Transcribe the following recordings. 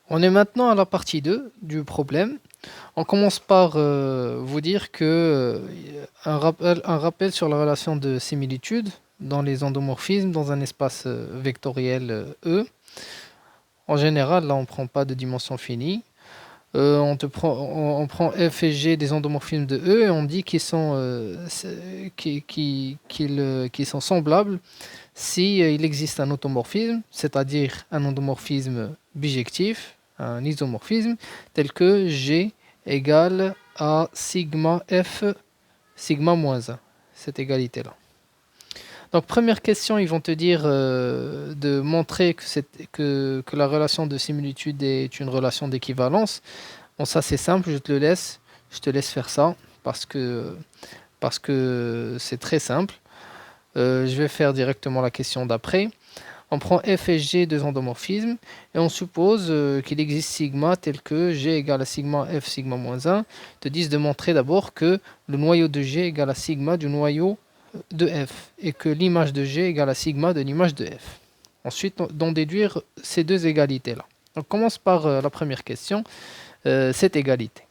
On est maintenant à la partie 2 du problème. On commence par vous dire que un rappel sur la relation de similitude dans les endomorphismes dans un espace vectoriel E. En général, là, on ne prend pas de dimension finie. On prend f et g des endomorphismes de E et on dit qu'ils sont semblables si il existe un automorphisme, c'est-à-dire un endomorphisme bijectif, un isomorphisme, tel que G égale à sigma F sigma moins 1, cette égalité-là. Donc première question, ils vont te dire de montrer que la relation de similitude est une relation d'équivalence. Bon, ça c'est simple, je te laisse faire ça parce que c'est très simple. Je vais faire directement la question d'après. On prend f et g, deux endomorphismes, et on suppose qu'il existe sigma tel que g égale à sigma f sigma moins 1. Ils te disent de montrer d'abord que le noyau de g égale à sigma du noyau de f, et que l'image de g égale à sigma de l'image de f. Ensuite, d'en déduire ces deux égalités-là. On commence par la première question, cette égalité.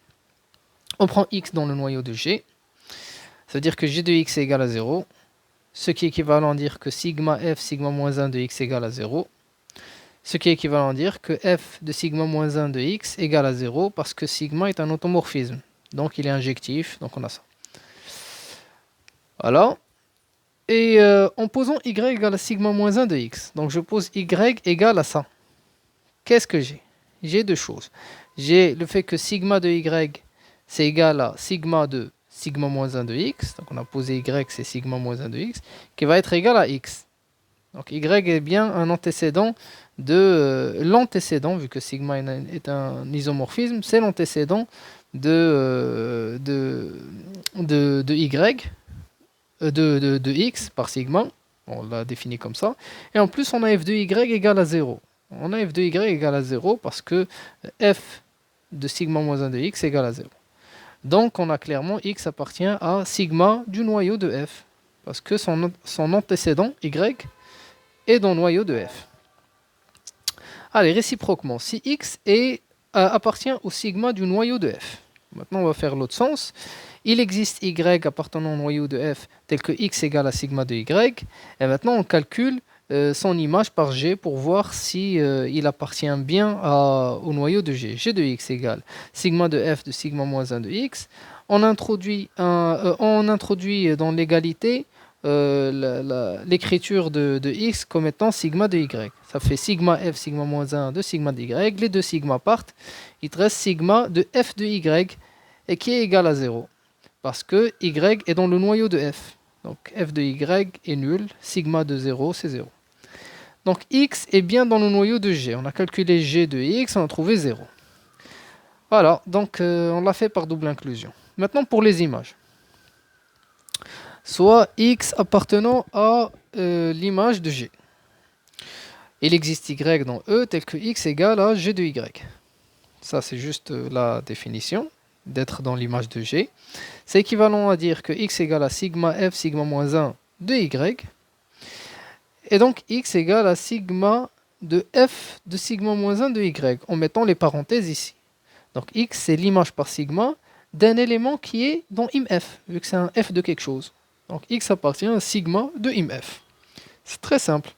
On prend x dans le noyau de g, ça veut dire que g de x est égal à 0, ce qui est équivalent à dire que sigma f sigma moins 1 de x égale à 0, ce qui est équivalent à dire que f de sigma moins 1 de x égale à 0 parce que sigma est un automorphisme, donc il est injectif, donc on a ça. Voilà. Et en posant y égale à sigma moins 1 de x, donc je pose y égale à ça. Qu'est-ce que j'ai? J'ai deux choses. J'ai le fait que sigma de y c'est égal à sigma de sigma moins 1 de x, donc on a posé y, c'est sigma moins 1 de x, qui va être égal à x. Donc y est bien un antécédent de l'antécédent, vu que sigma est un isomorphisme, c'est l'antécédent de y, de x par sigma, on l'a défini comme ça, et en plus on a f de y égale à 0. On a f de y égale à 0 parce que f de sigma moins 1 de x égale à 0. Donc on a clairement x appartient à sigma du noyau de f, parce que son antécédent y est dans le noyau de f. Allez, réciproquement, si x appartient au sigma du noyau de f. Maintenant on va faire l'autre sens. Il existe y appartenant au noyau de f tel que x égale à sigma de y. Et maintenant on calcule son image par g pour voir si il appartient bien au noyau de g. G de x égale sigma de f de sigma moins 1 de x. On introduit dans l'égalité l'écriture de x comme étant sigma de y. Ça fait sigma f sigma moins 1 de sigma de y. Les deux sigma partent. Il te reste sigma de f de y et qui est égal à 0. Parce que y est dans le noyau de f. Donc f de y est nul. Sigma de 0, c'est 0. Donc x est bien dans le noyau de g. On a calculé g de x, on a trouvé 0. Voilà, donc on l'a fait par double inclusion. Maintenant pour les images. Soit x appartenant à l'image de g. Il existe y dans E tel que x égale à g de y. Ça c'est juste la définition d'être dans l'image de g. C'est équivalent à dire que x égale à sigma f sigma moins 1 de y. Et donc x égale à sigma de f de sigma moins 1 de y, en mettant les parenthèses ici. Donc x c'est l'image par sigma d'un élément qui est dans imf, vu que c'est un f de quelque chose. Donc x appartient à sigma de imf. C'est très simple.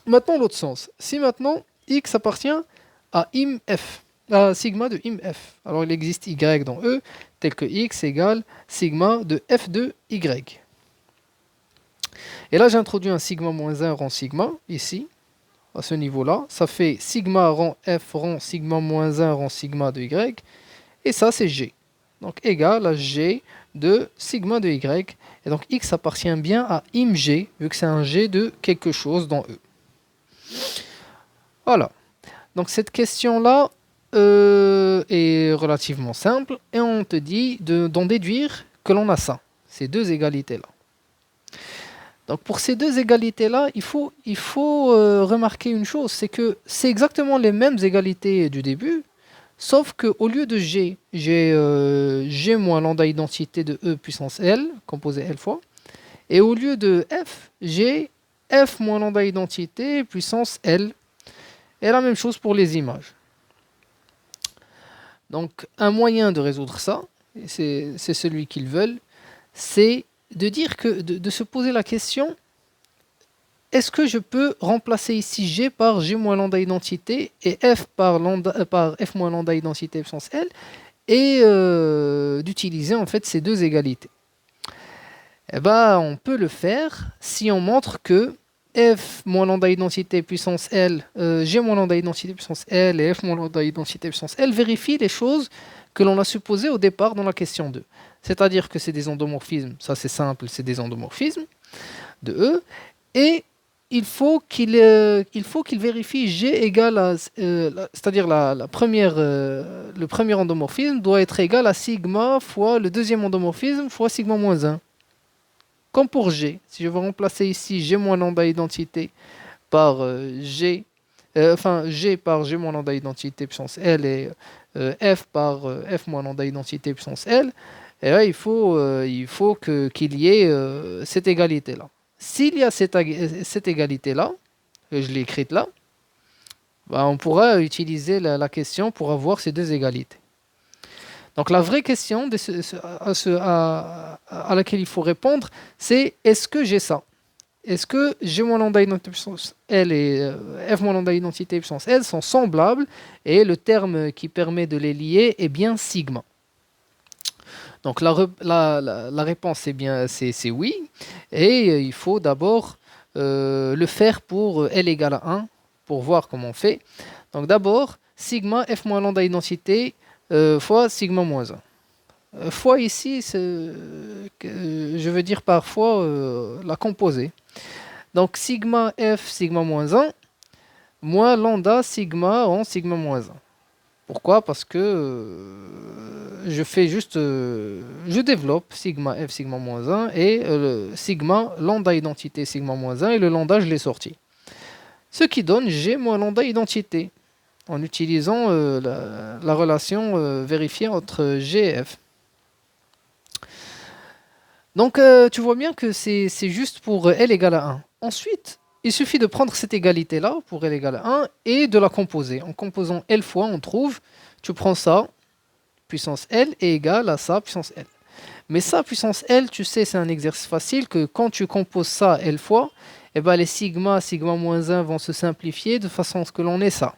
Maintenant l'autre sens. Si maintenant x appartient à imf, à sigma de imf, alors il existe y dans E, tel que x égale sigma de f de y. Et là, j'ai introduit un sigma moins 1 rang sigma, ici, à ce niveau-là. Ça fait sigma rang f rang sigma moins 1 rang sigma de y. Et ça, c'est g. Donc, égal à g de sigma de y. Et donc, x appartient bien à img, vu que c'est un g de quelque chose dans E. Voilà. Donc, cette question-là est relativement simple. Et on te dit d'en déduire que l'on a ça. Ces deux égalités-là. Donc pour ces deux égalités-là, il faut remarquer une chose, c'est que c'est exactement les mêmes égalités du début, sauf qu'au lieu de g, j'ai g moins lambda identité de E puissance L, composé L fois, et au lieu de f, j'ai f moins lambda identité puissance L, et la même chose pour les images. Donc, un moyen de résoudre ça, et c'est celui qu'ils veulent, c'est de dire que de se poser la question, est-ce que je peux remplacer ici G par G moins lambda identité et F par F moins lambda identité puissance L et d'utiliser en fait ces deux égalités. Eh ben, on peut le faire si on montre que F moins lambda identité puissance L, G moins lambda identité puissance L et F moins lambda identité puissance L vérifient les choses que l'on a supposées au départ dans la question 2. C'est-à-dire que c'est des endomorphismes, ça c'est simple, c'est des endomorphismes de E, et il faut qu'il vérifie G égale à, c'est-à-dire le premier endomorphisme doit être égal à sigma fois le deuxième endomorphisme fois sigma moins 1. Comme pour G, si je veux remplacer ici G moins lambda identité par G par G moins lambda identité puissance L et F par F moins lambda identité puissance L, et là, il faut qu'il y ait cette égalité-là. S'il y a cette égalité-là, je l'ai écrite là, bah, on pourra utiliser la question pour avoir ces deux égalités. Donc la vraie question à laquelle il faut répondre, c'est est-ce que j'ai ça? Est-ce que G moins lambda identité puissance L et F moins lambda identité puissance L sont semblables et le terme qui permet de les lier est bien sigma? Donc la réponse c'est oui, et il faut d'abord le faire pour L égale à 1, pour voir comment on fait. Donc d'abord, sigma F moins lambda identité fois sigma moins 1. Fois ici, je veux dire parfois la composée. Donc sigma F sigma moins 1 moins lambda sigma en sigma moins 1. Pourquoi? Parce que je développe sigma F sigma moins 1 et sigma lambda identité sigma moins 1 et le lambda je l'ai sorti. Ce qui donne G moins lambda identité en utilisant la relation vérifiée entre G et F. Donc tu vois bien que c'est juste pour L égale à 1. Ensuite, il suffit de prendre cette égalité-là pour L égale à 1 et de la composer. En composant L fois, on trouve, tu prends ça, puissance L est égal à ça, puissance L. Mais ça, puissance L, tu sais, c'est un exercice facile que quand tu composes ça L fois, eh ben, les sigma, sigma moins 1 vont se simplifier de façon à ce que l'on ait ça.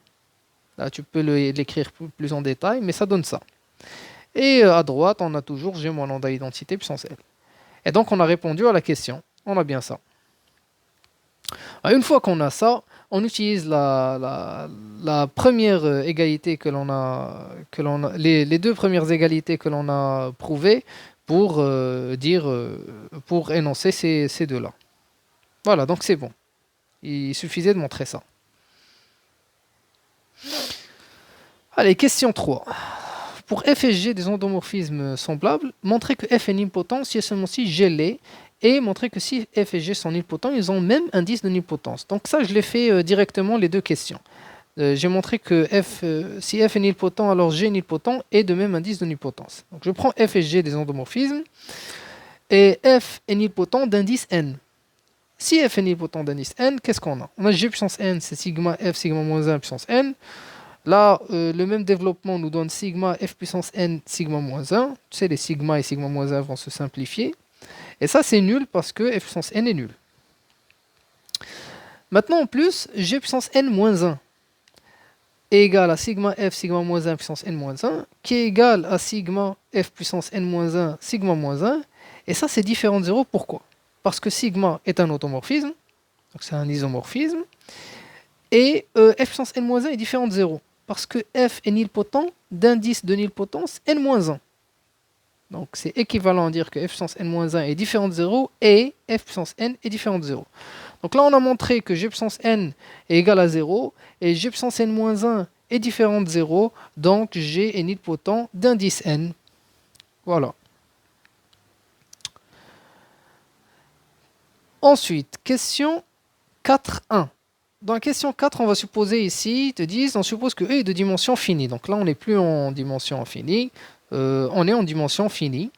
Là, tu peux l'écrire plus en détail, mais ça donne ça. Et à droite, on a toujours G moins lambda identité puissance L. Et donc, on a répondu à la question. On a bien ça. Une fois qu'on a ça, on utilise la première égalité que l'on a, les deux premières égalités que l'on a prouvées pour pour énoncer ces deux-là. Voilà, donc c'est bon. Il suffisait de montrer ça. Allez, question 3. Pour f et g des endomorphismes semblables, montrer que f est nilpotent si et seulement si g l'est, et montrer que si f et g sont nilpotents, ils ont même indice de nilpotence. Donc ça, je l'ai fait directement les deux questions. J'ai montré que si f est nilpotent, alors g est nilpotent, et de même indice de nilpotence. Donc je prends f et g des endomorphismes, et f est nilpotent d'indice n. Si f est nilpotent d'indice n, qu'est-ce qu'on a? On a g puissance n, c'est sigma f sigma moins 1 puissance n. Là, le même développement nous donne sigma f puissance n sigma moins 1. Tu sais, les sigma et sigma moins 1 vont se simplifier. Et ça, c'est nul parce que f puissance n est nul. Maintenant, en plus, g puissance n moins 1 est égal à sigma f sigma moins 1 puissance n moins 1, qui est égal à sigma f puissance n moins 1 sigma moins 1. Et ça, c'est différent de 0. Pourquoi? Parce que sigma est un automorphisme, donc c'est un isomorphisme. Et f puissance n moins 1 est différent de 0. Parce que f est nilpotent d'indice de nilpotence n-1. Donc c'est équivalent à dire que f puissance n-1 est différent de 0 et f puissance n est différent de 0. Donc là on a montré que g puissance n est égal à 0 et g puissance n-1 est différent de 0, donc g est nilpotent d'indice n. Voilà. Ensuite, question 4.1. Dans la question 4, on va supposer ici, ils te disent, on suppose que E est de dimension finie. Donc là, on n'est plus en dimension infinie, on est en dimension finie.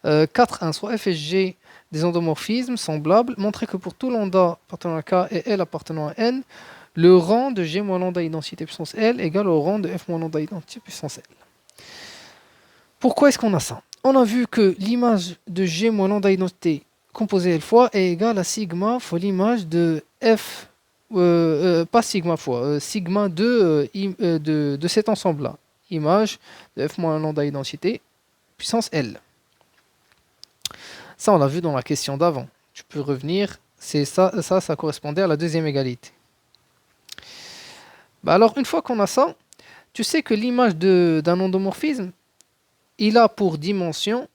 4.1, soit f et g des endomorphismes semblables, montrer que pour tout lambda appartenant à K et L appartenant à N, le rang de g moins lambda identité puissance L égale au rang de f moins lambda identité puissance L. Pourquoi est-ce qu'on a ça? On a vu que l'image de G moins lambda identité composée L fois est égale à sigma fois l'image de F, pas sigma fois, sigma de cet ensemble-là. Image de F moins lambda identité puissance L. Ça, on l'a vu dans la question d'avant. Tu peux revenir, c'est ça correspondait à la deuxième égalité. Bah alors, une fois qu'on a ça, tu sais que l'image d'un endomorphisme, il a pour dimension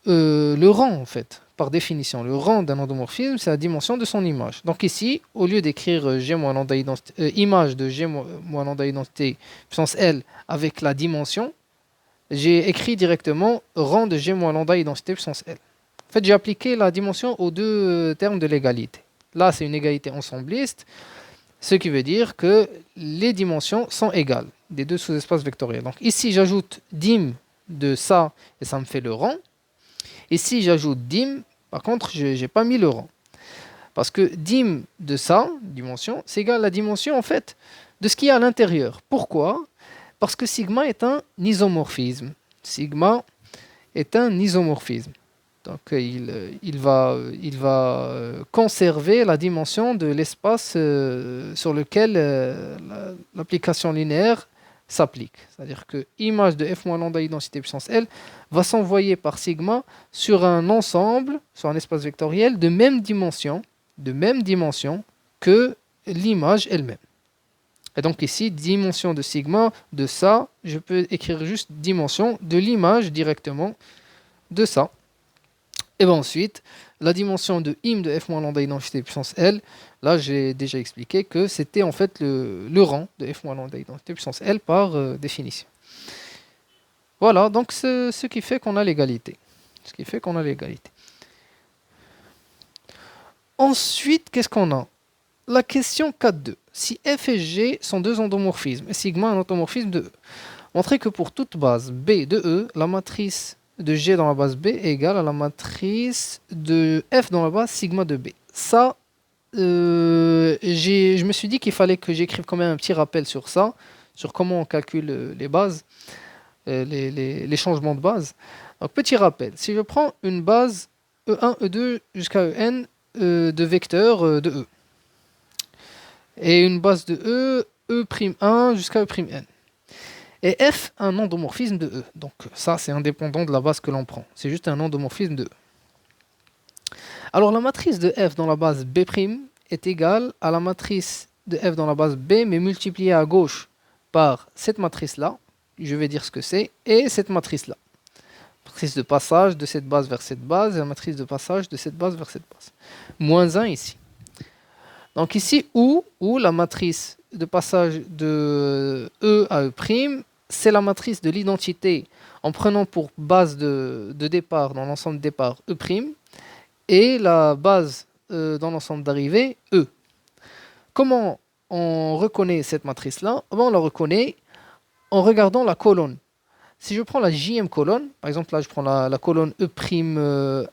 le rang, en fait, par définition. Le rang d'un endomorphisme, c'est la dimension de son image. Donc ici, au lieu d'écrire G moins lambda identité, image de G moins lambda identité puissance L avec la dimension, j'ai écrit directement rang de G moins lambda identité puissance L. En fait, j'ai appliqué la dimension aux deux termes de l'égalité. Là, c'est une égalité ensembliste, ce qui veut dire que les dimensions sont égales des deux sous-espaces vectoriels. Donc ici, j'ajoute dim de ça, et ça me fait le rang. Ici, j'ajoute dim, par contre, je n'ai pas mis le rang. Parce que dim de ça, dimension, c'est égal à la dimension, en fait, de ce qu'il y a à l'intérieur. Pourquoi? Parce que sigma est un isomorphisme. Sigma est un isomorphisme. Donc, il va conserver la dimension de l'espace sur lequel l'application linéaire s'applique. C'est-à-dire que image de f moins lambda identité puissance L va s'envoyer par sigma sur un ensemble, sur un espace vectoriel de même dimension que l'image elle-même. Et donc ici, dimension de sigma de ça, je peux écrire juste dimension de l'image directement de ça. Et bien ensuite, la dimension de im de f moins lambda identité puissance L, là j'ai déjà expliqué que c'était en fait le rang de f moins lambda identité puissance L par définition. Voilà, donc c'est ce qui fait qu'on a l'égalité. Ensuite, qu'est-ce qu'on a? La question 4.2. Si f et g sont deux endomorphismes et sigma un endomorphisme de E, montrez que pour toute base B de E, la matrice de G dans la base B est égale à la matrice de F dans la base sigma de B. Ça, je me suis dit qu'il fallait que j'écrive quand même un petit rappel sur ça, sur comment on calcule les bases, les changements de base. Donc petit rappel, si je prends une base E1, E2 jusqu'à En de vecteurs de E, et une base de E, E'1 jusqu'à E'N. Et F, un endomorphisme de E. Donc ça, c'est indépendant de la base que l'on prend. C'est juste un endomorphisme de E. Alors la matrice de F dans la base B' est égale à la matrice de F dans la base B, mais multipliée à gauche par cette matrice-là. Je vais dire ce que c'est. Et cette matrice-là. Matrice de passage de cette base vers cette base. Et la matrice de passage de cette base vers cette base. Moins 1 ici. Donc ici, où la matrice de passage de E à E', c'est la matrice de l'identité en prenant pour base de départ dans l'ensemble de départ E', et la base dans l'ensemble d'arrivée E. Comment on reconnaît cette matrice-là? On la reconnaît en regardant la colonne. Si je prends la jème colonne, par exemple là je prends la colonne E',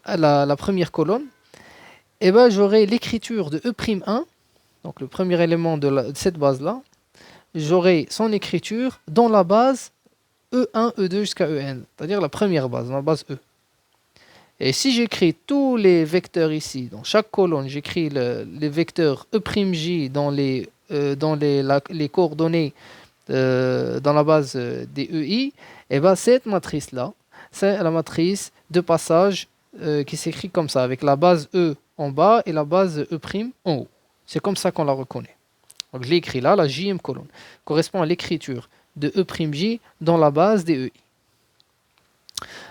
la première colonne, et ben j'aurai l'écriture de E'1, donc le premier élément de cette base-là, j'aurai son écriture dans la base E1, E2 jusqu'à En, c'est-à-dire la première base, dans la base E. Et si j'écris tous les vecteurs ici, dans chaque colonne, j'écris les vecteurs E'J dans les coordonnées dans la base des EI, et ben cette matrice-là, c'est la matrice de passage qui s'écrit comme ça, avec la base E en bas et la base E' en haut. C'est comme ça qu'on la reconnaît. Donc je l'ai écrit là, la jème colonne correspond à l'écriture de E'J dans la base des EI.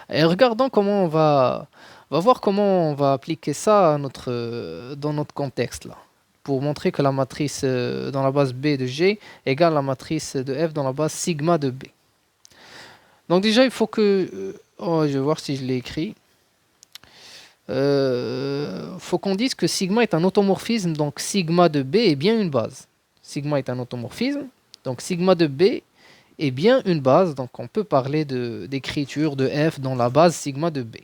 Et regardons comment on va voir comment on va appliquer ça dans notre contexte là, pour montrer que la matrice dans la base B de G égale la matrice de F dans la base sigma de B. Donc déjà il faut que, je vais voir si je l'ai écrit. Faut qu'on dise que sigma est un automorphisme, donc sigma de B est bien une base. Sigma est un automorphisme, donc sigma de B est bien une base, donc on peut parler d'écriture de F dans la base sigma de B.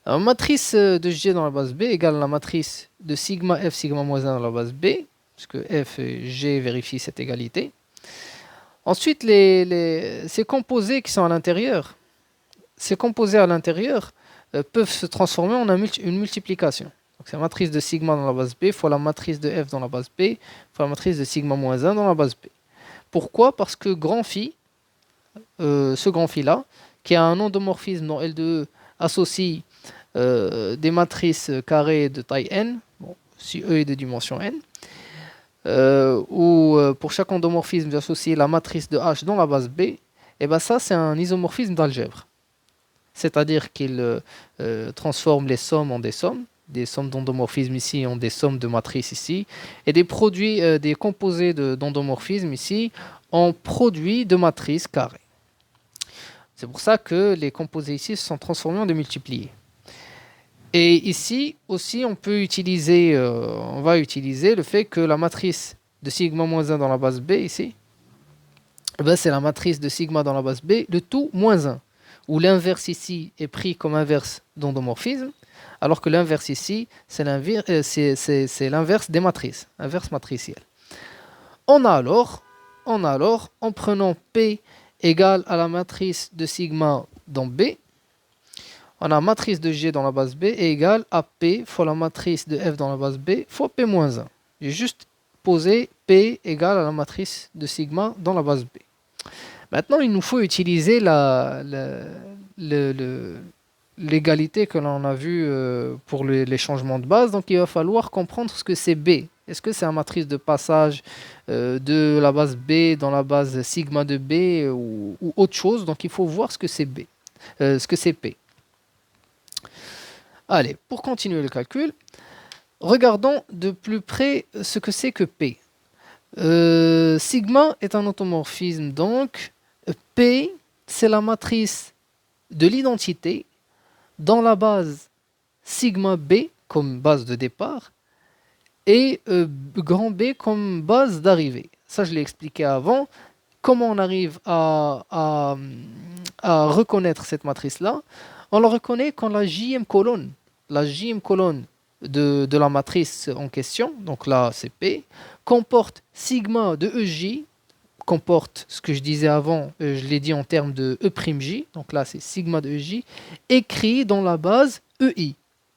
Alors, matrice de G dans la base B égale la matrice de sigma F sigma moins 1 dans la base B, puisque F et G vérifient cette égalité. Ensuite, ces composés qui sont à l'intérieur, ces composés à l'intérieur peuvent se transformer en une multiplication. Donc, c'est la matrice de sigma dans la base B fois la matrice de F dans la base B fois la matrice de sigma moins 1 dans la base B. Pourquoi? Parce que grand phi, ce grand phi-là, qui a un endomorphisme dans L de E, associe des matrices carrées de taille n, bon, si E est de dimension n, où pour chaque endomorphisme j'associe la matrice de H dans la base B, et bien ça c'est un isomorphisme d'algèbre. C'est-à-dire qu'il transforme les sommes en des sommes d'endomorphisme ici en des sommes de matrices ici, et des produits, des composés d'endomorphisme ici en produits de matrices carrées. C'est pour ça que les composés ici se sont transformés en démultipliés. Et ici aussi on peut utiliser, on va utiliser le fait que la matrice de sigma moins 1 dans la base B ici, ben c'est la matrice de sigma dans la base B, le tout moins 1, où l'inverse ici est pris comme inverse d'endomorphisme, alors que l'inverse ici, c'est l'inverse des matrices, inverse matricielle. On a alors, en prenant P égale à la matrice de sigma dans B, on a matrice de G dans la base B est égale à P fois la matrice de F dans la base B fois P moins 1. J'ai juste posé P égale à la matrice de sigma dans la base B. Maintenant, il nous faut utiliser l'égalité que l'on a vue pour les changements de base. Donc, il va falloir comprendre ce que c'est B. Est-ce que c'est une matrice de passage de la base B dans la base sigma de B ou autre chose? Donc, il faut voir ce que c'est B, ce que c'est P. Allez, pour continuer le calcul, regardons de plus près ce que c'est que P. Sigma est un automorphisme, donc P, c'est la matrice de l'identité dans la base sigma B comme base de départ et grand B comme base d'arrivée. Ça, je l'ai expliqué avant. Comment on arrive à reconnaître cette matrice-là? On la reconnaît quand la jème colonne de la matrice en question, donc là c'est P, comporte sigma de EJ, comporte ce que je disais avant, je l'ai dit en termes de E'J, donc là c'est sigma de EJ, écrit dans la base EI.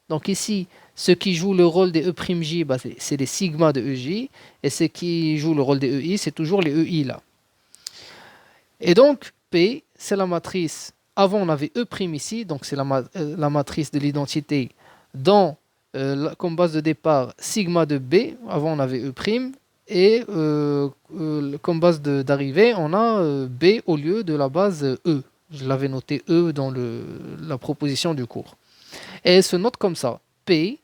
Donc ici, ce qui joue le rôle des E'J, bah, c'est les sigma de EJ, et ce qui joue le rôle des EI, c'est toujours les EI là. Et donc, P, c'est la matrice. Avant, on avait E' ici, donc c'est la matrice de l'identité comme base de départ sigma de B. Avant, on avait E'. Et comme base d'arrivée, on a B au lieu de la base E. Je l'avais noté E dans la proposition du cours. Et elle se note comme ça. P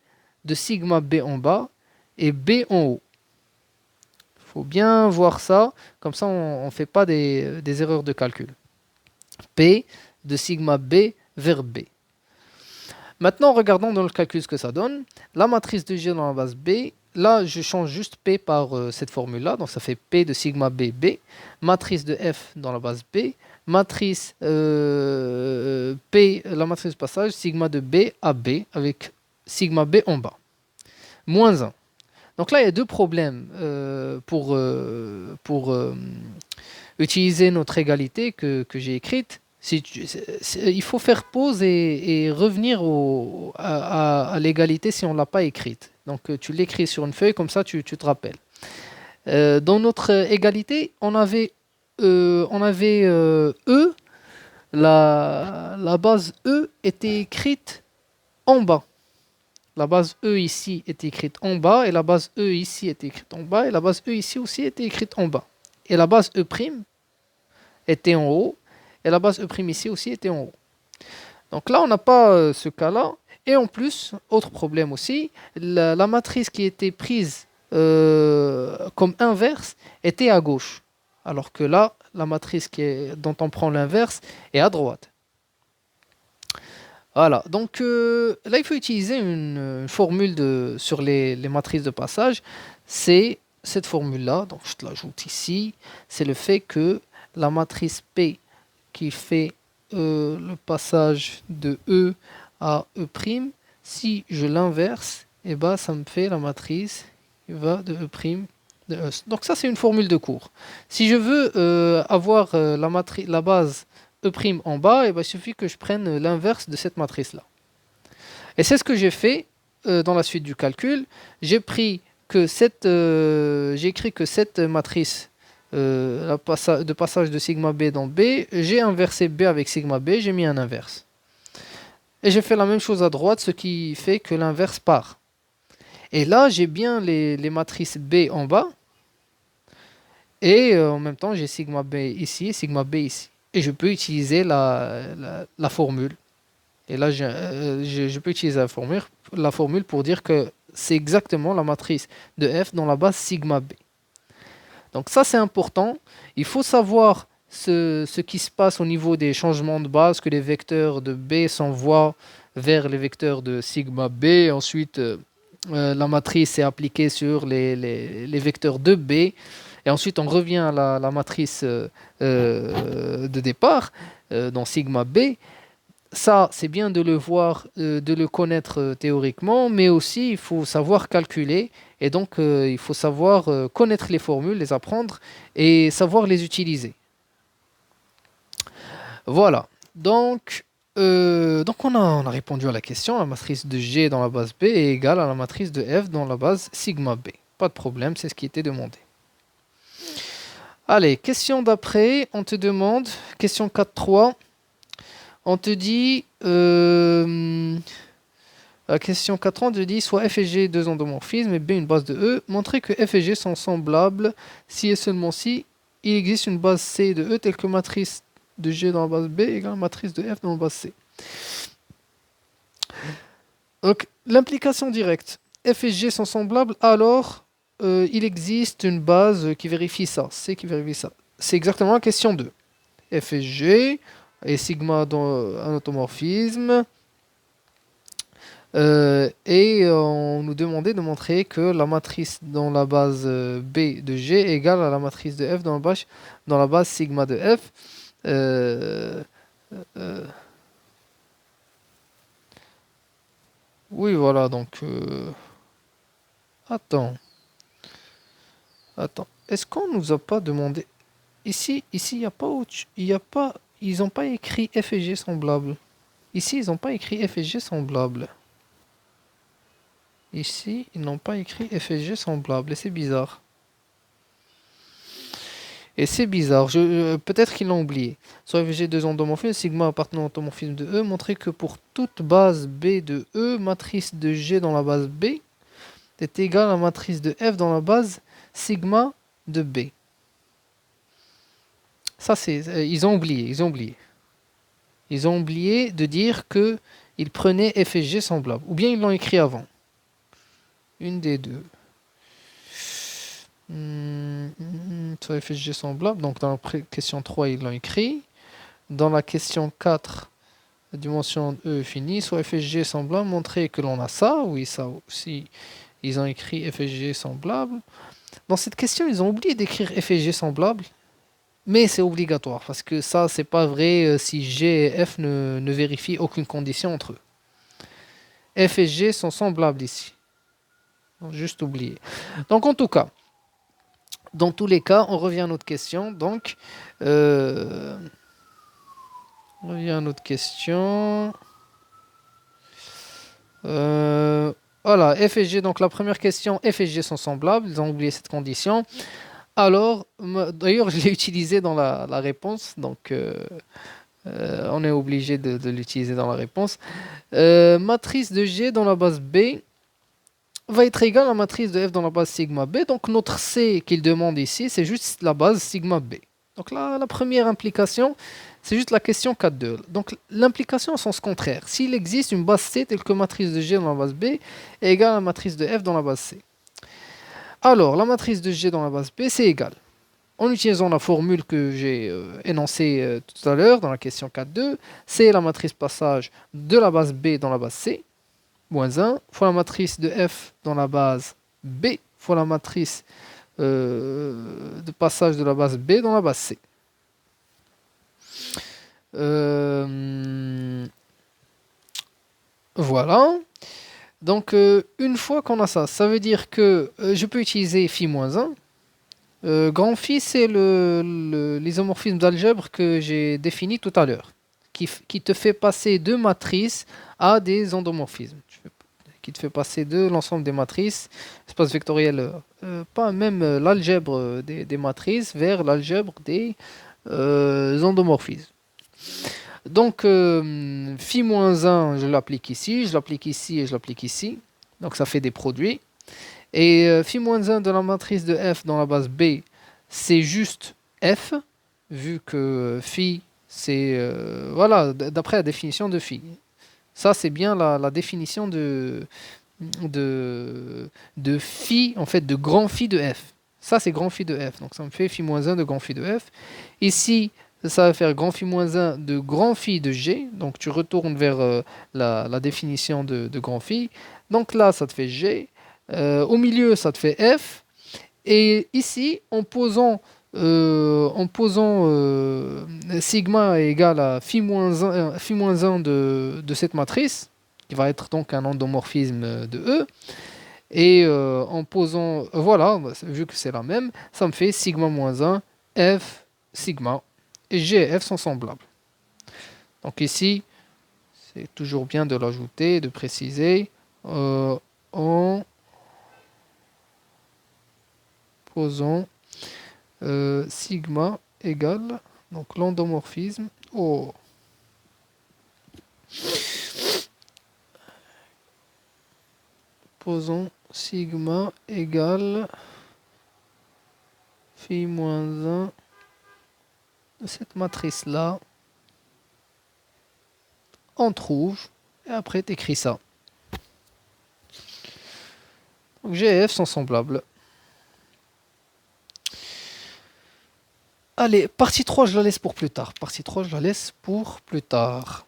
de sigma B en bas et B en haut. Il faut bien voir ça, comme ça on ne fait pas des erreurs de calcul. P de sigma B vers B. Maintenant, regardons dans le calcul ce que ça donne. La matrice de G dans la base B, là je change juste P par cette formule-là, donc ça fait P de sigma B, B. Matrice de F dans la base B, matrice P, la matrice de passage, sigma de B à B, avec sigma B en bas. Moins 1. Donc là, il y a deux problèmes pour utiliser notre égalité que j'ai écrite. Il faut faire pause et revenir à l'égalité si on ne l'a pas écrite. Donc tu l'écris sur une feuille, comme ça tu te rappelles. Dans notre égalité, on avait E, la base E était écrite en bas. La base E ici est écrite en bas, et la base E ici est écrite en bas, et la base E ici aussi était écrite en bas. Et la base E' était en haut, et la base E' ici aussi était en haut. Donc là, on n'a pas ce cas-là. Et en plus, autre problème aussi, la matrice qui était prise comme inverse était à gauche. Alors que là, la matrice dont on prend l'inverse est à droite. Voilà, donc là il faut utiliser une formule sur les matrices de passage. C'est cette formule-là, donc je te l'ajoute ici. C'est le fait que la matrice P qui fait le passage de E à E', si je l'inverse, et ben, ça me fait la matrice qui va de E' Donc ça, c'est une formule de cours. Si je veux avoir la base E' en bas, eh ben, il suffit que je prenne l'inverse de cette matrice-là. Et c'est ce que j'ai fait dans la suite du calcul. J'ai écrit que cette matrice de passage de sigma B dans B, j'ai inversé B avec sigma B, j'ai mis un inverse. Et j'ai fait la même chose à droite, ce qui fait que l'inverse part. Et là, j'ai bien les matrices B en bas. Et en même temps, j'ai sigma B ici et sigma B ici. Et je peux utiliser la formule. Et là, je peux utiliser la formule pour dire que c'est exactement la matrice de F dans la base sigma B. Donc ça, c'est important. Il faut savoir ce qui se passe au niveau des changements de base, que les vecteurs de B s'envoient vers les vecteurs de sigma B. Ensuite, la matrice est appliquée sur les vecteurs de B. Et ensuite, on revient à la matrice de départ, dans sigma B. Ça, c'est bien de le voir, de le connaître théoriquement, mais aussi il faut savoir calculer. Et donc, il faut savoir connaître les formules, les apprendre et savoir les utiliser. Voilà. Donc on a répondu à la question. La matrice de G dans la base B est égale à la matrice de F dans la base sigma B. Pas de problème, c'est ce qui était demandé. Allez, question d'après, on te demande, question 4.3, on te dit, la question 4 on te dit, soit F et G deux endomorphismes et B une base de E, montrer que F et G sont semblables si et seulement si il existe une base C de E telle que matrice de G dans la base B égale matrice de F dans la base C. Donc, l'implication directe, F et G sont semblables, alors il existe une base qui vérifie ça, C qui vérifie ça. C'est exactement la question 2. F et G et sigma dans un automorphisme. Et on nous demandait de montrer que la matrice dans la base B de G est égale à la matrice de F dans la base sigma de F. Oui, voilà, donc... Attends. Est-ce qu'on nous a pas demandé... Ici, il n'y a pas... Ils n'ont pas écrit F et G semblables. Ici, ils n'ont pas écrit F et G semblables. Ici, ils n'ont pas écrit F et G semblables. Et c'est bizarre. Peut-être qu'ils l'ont oublié. Soit F et G deux endomorphismes, sigma appartenant au endomorphisme de E, montrer que pour toute base B de E, matrice de G dans la base B est égale à la matrice de F dans la base sigma de B. Ça, ils ont oublié. Ils ont oublié de dire qu'ils prenaient F et G semblables. Ou bien ils l'ont écrit avant. Une des deux. Soit F et G semblables. Donc dans la question 3, ils l'ont écrit. Dans la question 4, la dimension E est finie. Soit F et G semblables. Montrer que l'on a ça. Oui, ça aussi. Ils ont écrit F et G semblables. Dans cette question, ils ont oublié d'écrire F et G semblables. Mais c'est obligatoire. Parce que ça, c'est pas vrai si G et F ne vérifient aucune condition entre eux. F et G sont semblables ici. Juste oublié. Donc en tout cas, dans tous les cas, on revient à notre question. Donc, on revient à notre question. Voilà, F et G. Donc la première question, F et G sont semblables. Ils ont oublié cette condition. Alors, d'ailleurs, je l'ai utilisé dans la réponse. Donc, on est obligé de l'utiliser dans la réponse. Matrice de G dans la base B va être égale à la matrice de F dans la base sigma B. Donc notre C qu'il demande ici, c'est juste la base sigma B. Donc là, la première implication, c'est juste la question 4.2. Donc l'implication en sens contraire. S'il existe une base C telle que matrice de G dans la base B est égale à la matrice de F dans la base C. Alors, la matrice de G dans la base B, c'est égal. En utilisant la formule que j'ai énoncée tout à l'heure dans la question 4.2, c'est la matrice passage de la base B dans la base C. Moins 1 fois la matrice de F dans la base B fois la matrice de passage de la base B dans la base C. Voilà. Donc, une fois qu'on a ça, ça veut dire que je peux utiliser phi moins 1. Grand phi, c'est l'isomorphisme d'algèbre que j'ai défini tout à l'heure, qui te fait passer de matrices à des endomorphismes. Qui te fait passer de l'ensemble des matrices, espace vectoriel, pas même l'algèbre des matrices, vers l'algèbre des endomorphismes. Donc, phi-1, je l'applique ici, je l'applique ici et je l'applique ici. Donc, ça fait des produits. Et phi-1 de la matrice de F dans la base B, c'est juste F, vu que phi, c'est... voilà, d'après la définition de phi. Ça, c'est bien la définition de phi, en fait, de grand phi de F. Ça, c'est grand phi de F. Donc, ça me fait phi-1 de grand phi de F. Ici, ça va faire grand phi-1 de grand phi de G. Donc, tu retournes vers la définition de grand phi. Donc là, ça te fait G. Au milieu, ça te fait F. Et ici, en posant sigma égal à phi-1 de cette matrice, qui va être donc un endomorphisme de E, et en posant, voilà, vu que c'est la même, ça me fait sigma-1, F, sigma, et G et F sont semblables. Donc ici, c'est toujours bien de l'ajouter, de préciser, en posant sigma égale, donc l'endomorphisme, posons sigma égale phi-1 de cette matrice-là, on trouve, et après tu écris ça. Donc G et F sont semblables. Allez, partie 3, je la laisse pour plus tard. Partie 3, je la laisse pour plus tard.